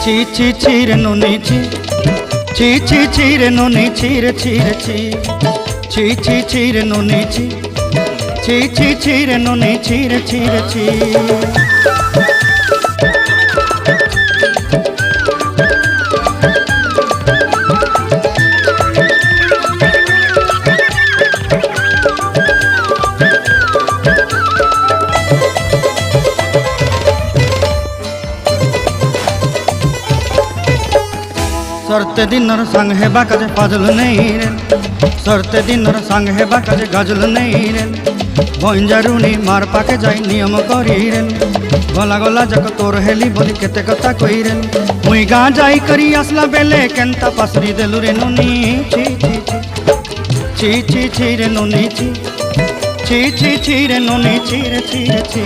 ছি ছি ছি রে নুনি ছি ছি ছি ছি রে নুনি ছি রে ছি রে ছি ছি ছি ছি রে নুনি ছি ছি ছি ছি রে নুনি ছি রে ছি রে ছি। सरते दिनर संग हेबा काजे फाजल नहीं रे सरते दिनर संग हेबा काजे गाजल नहीं रे भंजारुनी मार पाके जाई नियम करी रे गला गला जक तोर हेली बोली केते कथा कई रे मुई गाँ जाई करी आसला बेले केंता पासरी देलु रे नुनी ची ची ची ची ची रे नुनी ची ची ची ची रे नुनी ची रे ची रे ची।